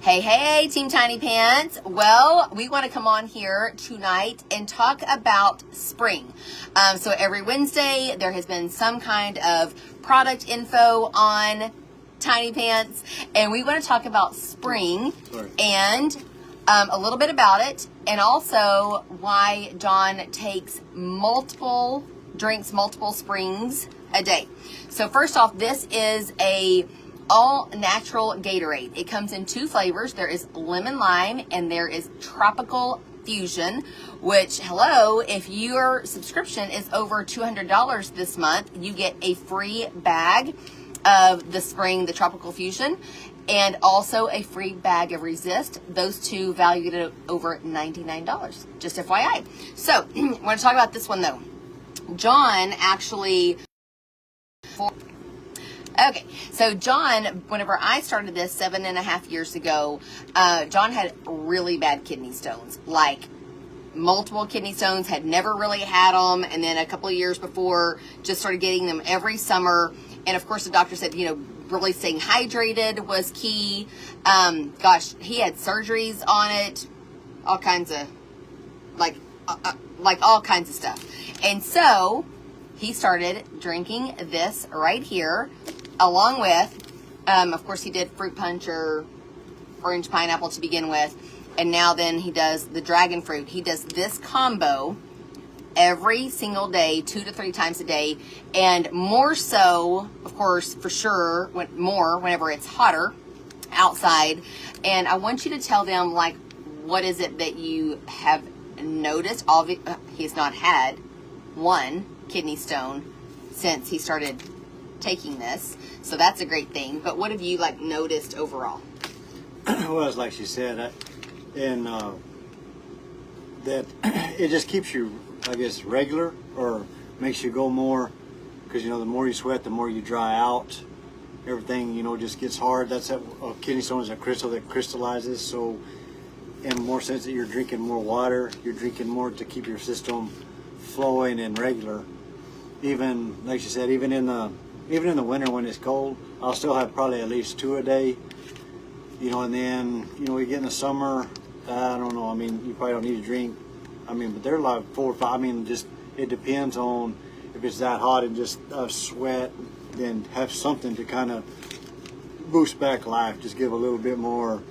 Hey, Team Tiny Pants. Well, we want to come on here tonight and talk about Spryng. So every Wednesday, there has been some kind of product info on Tiny Pants, and we want to talk about Spryng and a little bit about it, and also why John takes drinks multiple Spryngs a day. So first off, this is a all natural Gatorade. It comes in two flavors. There is lemon lime and there is tropical fusion, which, hello, if your subscription is over $200 this month, you get a free bag of the Spryng, the tropical fusion, and also a free bag of Resist. Those two valued at over $99, just FYI. So I want to talk about this one though. John actually, okay, so John, whenever I started this 7.5 years ago, John had really bad kidney stones, like multiple kidney stones, had never really had them, and then a couple of years before, just started getting them every summer. And of course, the doctor said, really staying hydrated was key. Gosh, he had surgeries on it, all kinds of, like all kinds of stuff. And so he started drinking this right here, along with, of course, he did fruit punch or orange pineapple to begin with, and now then he does the dragon fruit. He does this combo every single day, 2 to 3 times a day, and more so, of course, for sure, whenever it's hotter outside. And I want you to tell them, like, what is it that you have noticed? He's not had one kidney stone since he started taking this, so that's a great thing. But what have you noticed overall? Well, it's like she said, that it just keeps you, I guess, regular, or makes you go more, because the more you sweat, the more you dry out. Everything just gets hard. That's a kidney stone is a crystal that crystallizes. So, in more sense that you're drinking more water, you're drinking more to keep your system flowing and regular. Even like she said, even in the winter when it's cold, I'll still have probably at least 2 a day. And then we get in the summer. I don't know. I mean, you probably don't need to drink. I mean, but they're like 4 or 5. I mean, just it depends on if it's that hot and just sweat. Then have something to kind of boost back life. Just give a little bit more.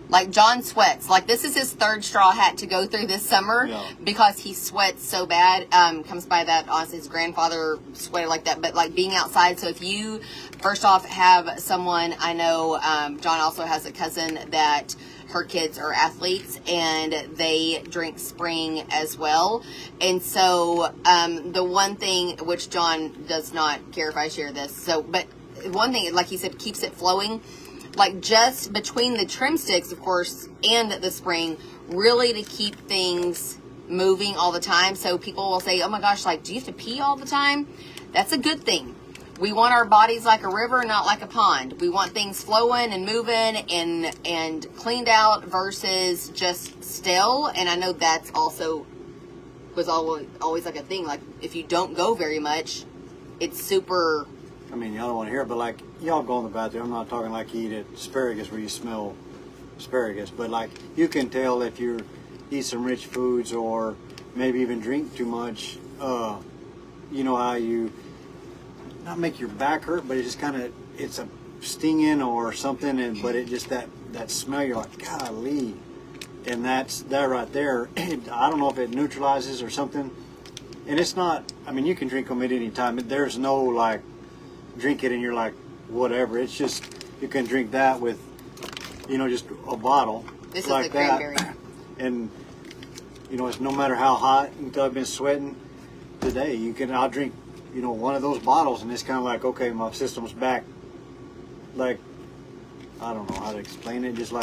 Like John sweats. Like this is his 3rd straw hat to go through this summer, because he sweats so bad. Comes by that, honestly, his grandfather sweated like that. But like being outside, so if you first off have someone, I know John also has a cousin that her kids are athletes and they drink Spryng as well. And so the one thing, which John does not care if I share this, but one thing, like he said, keeps it flowing. Like just between the trim sticks, of course, and the Spryng, really to keep things moving all the time. So people will say, oh my gosh, do you have to pee all the time? That's a good thing. We want our bodies like a river, not like a pond. We want things flowing and moving and cleaned out versus just still. And I know that's also was always like a thing. Like if you don't go very much, it's super. I mean, y'all don't want to hear it, but y'all go in the bathroom. I'm not talking like you eat asparagus where you smell asparagus, but you can tell if you eat some rich foods or maybe even drink too much. How you not make your back hurt, but it just it's a stinging or something, but it just that smell, you're like, golly. And that right there, I don't know if it neutralizes or something. And it's not, I mean, you can drink them at any time. There's no drink it and you're like, whatever. It's just, you can drink that with, just a bottle. This like is the cranberry. And, it's no matter how hot, until I've been sweating today, I'll drink, one of those bottles, and it's kind of like, okay, my system's back. I don't know how to explain it. Just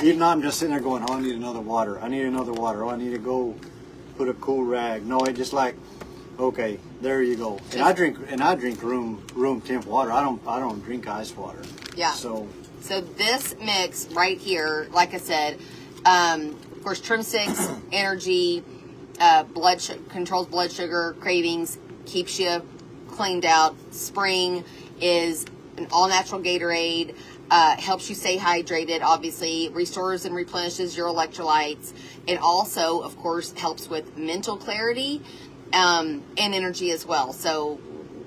even I'm just sitting there going, oh, I need another water. I need another water. Oh, I need to go put a cool rag. No, it just okay, there you go. And I drink room temp water. I don't drink ice water. Yeah. So this mix right here, like I said, of course, trim sticks, energy, controls blood sugar, cravings, keeps you cleaned out. Spryng is an all natural Gatorade. helps you stay hydrated, obviously, restores and replenishes your electrolytes. It also, of course, helps with mental clarity and energy as well. So,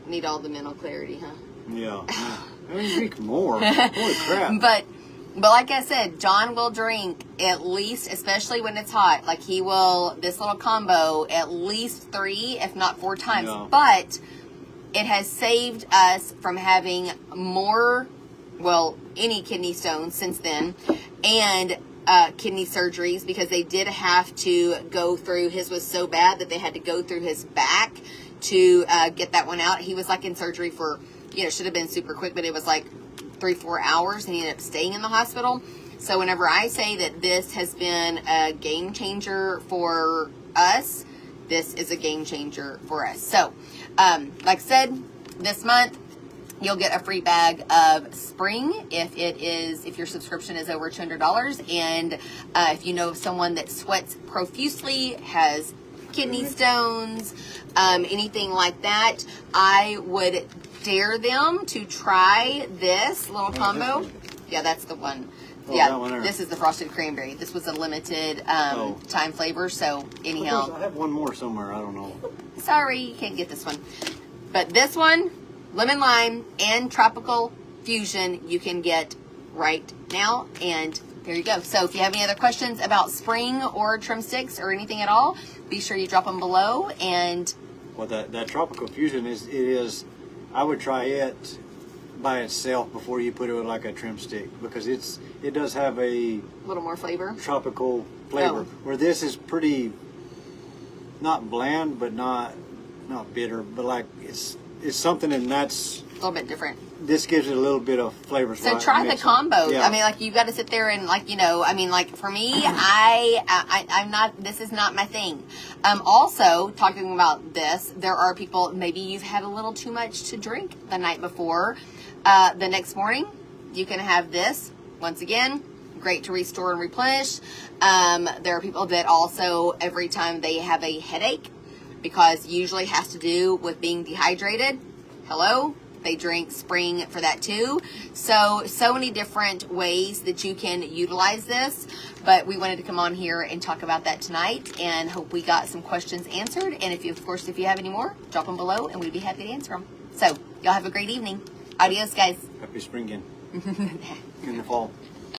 need all the mental clarity, huh? Yeah. I mean, drink more. Holy crap. But like I said, John will drink at least, especially when it's hot, like he will, this little combo, at least 3, if not 4 times. Yeah. But it has saved us from having more, well, any kidney stones since then, and kidney surgeries, because they did have to go through, his was so bad that they had to go through his back to get that one out. He was like in surgery for, should have been super quick, but it was like 3-4 hours, and he ended up staying in the hospital. So whenever I say that this has been a game changer for us, this is a game changer for us. So, like I said, this month you'll get a free bag of Spryng if your subscription is over $200, and if you know of someone that sweats profusely, has kidney stones, anything like that, I would dare them to try this little combo. Yeah, that's the one. Oh, yeah, that one, this is the frosted cranberry. This was a limited time flavor, so anyhow. I have one more somewhere, I don't know. Sorry, you can't get this one. But this one, lemon lime and tropical fusion, you can get right now, and there you go. So if you have any other questions about Spryng or trim sticks or anything at all, be sure you drop them below. And Well, that tropical fusion is I would try it by itself before you put it with like a trim stick, because it does have a little more flavor, tropical flavor. Where this is pretty, not bland, but not bitter, but like it's something, and that's a little bit different. This gives it a little bit of flavor. So try the combo. Yeah. I mean, like, you've got to sit there and, like, like, for me, I'm not, this is not my thing. Also, talking about this, there are people, maybe you've had a little too much to drink the night before. The next morning, you can have this. Once again, great to restore and replenish. There are people that also, every time they have a headache, because usually has to do with being dehydrated, they drink Spryng for that too. So many different ways that you can utilize this, but we wanted to come on here and talk about that tonight, and hope we got some questions answered. And if you have any more, drop them below and we'd be happy to answer them. So y'all have a great evening. Adios, guys. Happy spring in the fall.